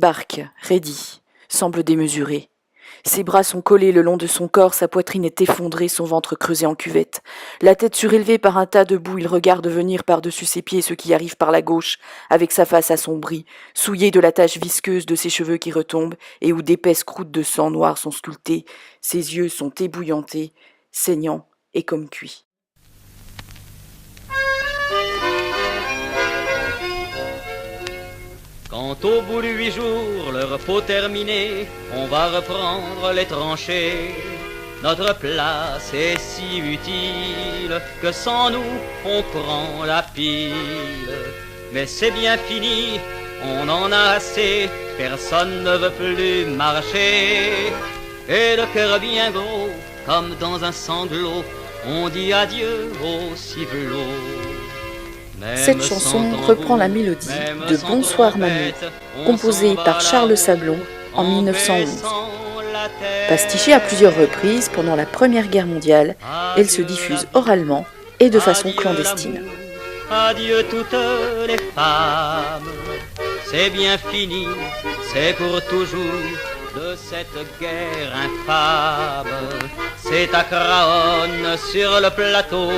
Barque, raidi, semble démesuré. Ses bras sont collés le long de son corps, sa poitrine est effondrée, son ventre creusé en cuvette. La tête surélevée par un tas de boue, il regarde venir par-dessus ses pieds ce qui arrive par la gauche, avec sa face assombrie, souillée de la tache visqueuse de ses cheveux qui retombent, et où d'épaisses croûtes de sang noir sont sculptées. Ses yeux sont ébouillantés, saignants et comme cuits. Quand au bout de 8 jours, le repos terminé, on va reprendre les tranchées. Notre place est si utile que sans nous, on prend la pile. Mais c'est bien fini, on en a assez, personne ne veut plus marcher. Et le cœur bien gros, comme dans un sanglot, on dit adieu au civelot. Cette chanson reprend la mélodie de Bonsoir Mamour, composée par Charles Sablon en 1911. Pastichée à plusieurs reprises pendant la Première Guerre mondiale, elle se diffuse oralement et de façon clandestine. Adieu toutes les femmes, c'est bien fini, c'est pour toujours de cette guerre infâme. C'est à Craonne sur le plateau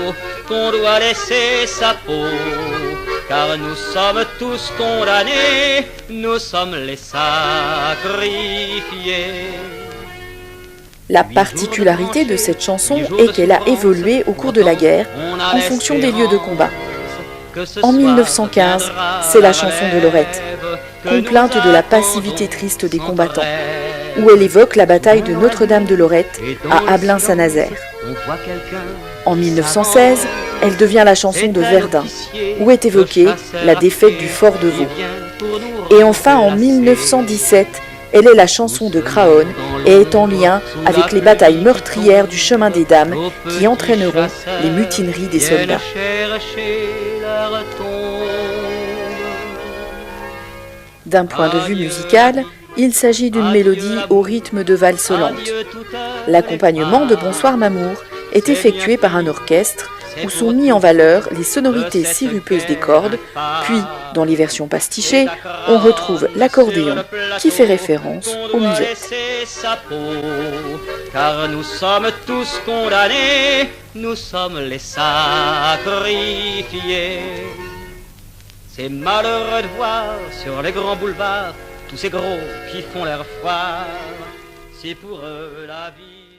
qu'on doit laisser sa peau, car nous sommes tous condamnés, nous sommes les sacrifiés. La particularité de cette chanson est qu'elle a évolué au cours de la guerre en fonction des lieux de combat. En 1915, c'est la chanson de Lorette, complainte de la passivité triste des combattants, où elle évoque la bataille de Notre-Dame de Lorette à Ablain-Saint-Nazaire. En 1916, elle devient la chanson de Verdun, où est évoquée la défaite du fort de Vaux. Et enfin, en 1917, elle est la chanson de Craonne et est en lien avec les batailles meurtrières du chemin des Dames qui entraîneront les mutineries des soldats. D'un point de vue musical, il s'agit d'une mélodie au rythme de valse lente. L'accompagnement de Bonsoir Mamour est effectué par un orchestre où sont mis en valeur les sonorités sirupeuses des cordes, puis, dans les versions pastichées, on retrouve l'accordéon qui fait référence aux musettes. Car nous sommes tous condamnés, nous sommes les sacrifiés. C'est malheureux de voir sur les grands boulevards tous ces gros qui font leur foire. C'est pour eux la vie.